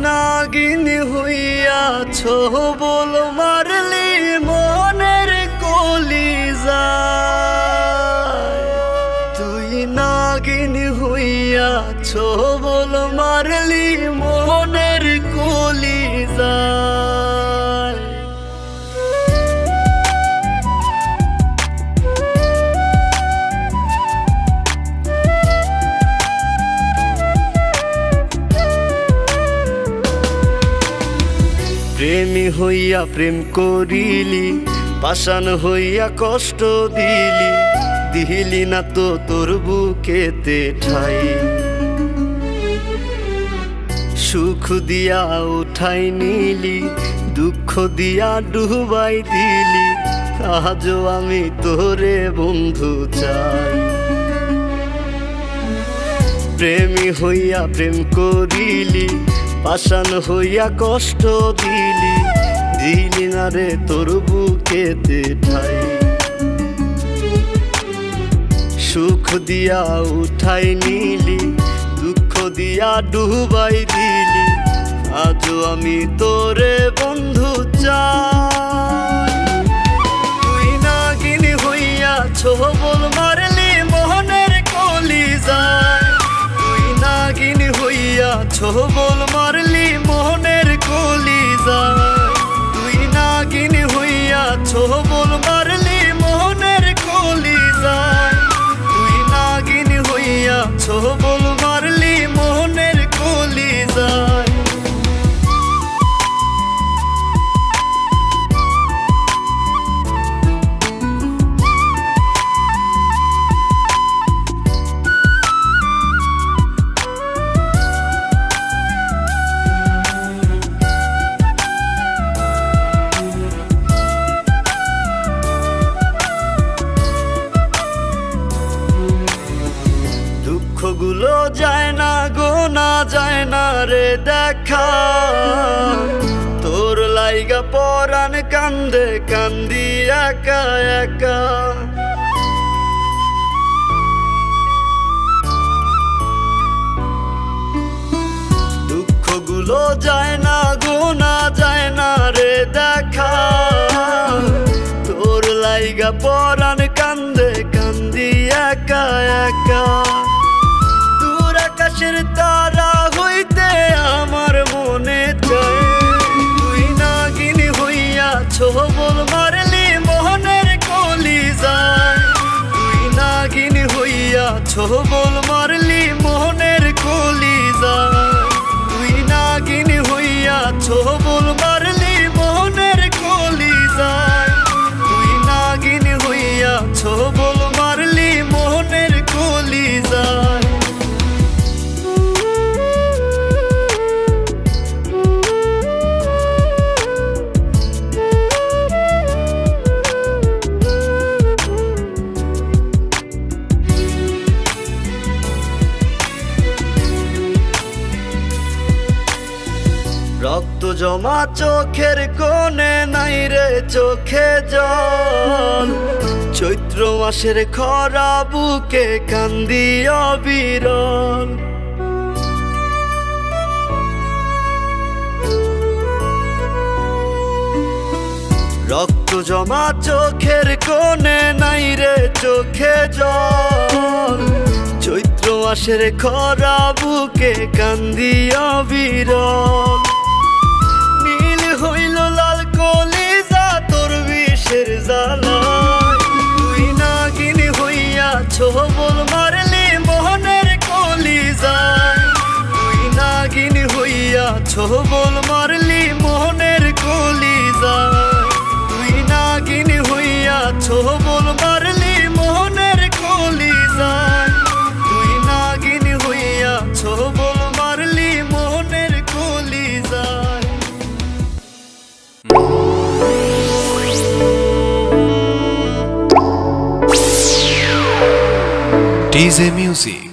নাগিন হইয়াছো বল মারলি মনের কলিজায়। তুই নাগিন হইয়াছো বল মারলি মনের কলিজায়। প্রেমী হইয়া প্রেম করিলি, পাষাণ হইয়া কষ্ট দিলি, দিলি না তো তোর বুকেতে ঠাই। সুখ দিয়া উঠাই নিলি, দুঃখ দিয়া ডুবাই দিলি, আজও আমি তোরে বন্ধু চাই। প্রেমী হইয়া প্রেম করিলি, পাষাণ হইয়া কষ্ট দিলি, দিলি না রে তোর বুকেতে ঠাই। সুখ দিয়া উঠাই নিলি, দুঃখ দিয়া ডুবাই দিলি, আজও আমি তোরে বন্ধু চাই। তুই নাগিন হইয়াছো বল মারলি মোহনের কলিজায়। তুই নাগিন হইয়াছো বল মারলি মোহনের কলিজায়। তুই নাগিন হইয়াছো বল মারলি মোহনের কলিজায়। তুই নাগিন হইয়াছো বল মারলি মোহনের কলিজায়। দুঃখগুলো যায় না গোনা যায় না রে দেখা, তোর লাইগা পরাণ কান্দে কান্দি একা একা। দুঃখগুলো যায় না গোনা যায় না রে দেখা, তোর লাইগা পরাণ কান্দে কান্দি একা একা। দূর আকাশের তারা হইতে আমার মনে চায়। তুই নাগিন হইয়াছো বল মারলি মোহনের কলিজায়। তুই নাগিন হইয়াছো বল মারলি মোহনের কলিজায়। তুই নাগিন হইয়াছো বল মারলি মোহনের কলিজায়। তুই নাগিন হইয়াছো বল মারলি মোহনের কলিজায়। রক্ত জমা চোখের কোণে নাই রে চোখে জল। চৈত্র মাসের খরা বুকে কান্দি অবিরল। রক্ত জমা চোখের কোণে নাই রে চোখে জল। চৈত্র মাসের খরা বুকে কান্দি অবিরল। হইল লাল কলিজা তোর বিষের জ্বালায়। তুই নাগিন হইয়াছো বল মারলি মোহনের কলিজায়। তুই নাগিন হইয়াছো বল মারলি মোহনের কলিজায়। তুই নাগিন হইয়াছো বল মারলি মোহনের কলিজায়। তুই নাগিন হইয়াছো বল মারলি মোহনের কলিজায়। DJ Music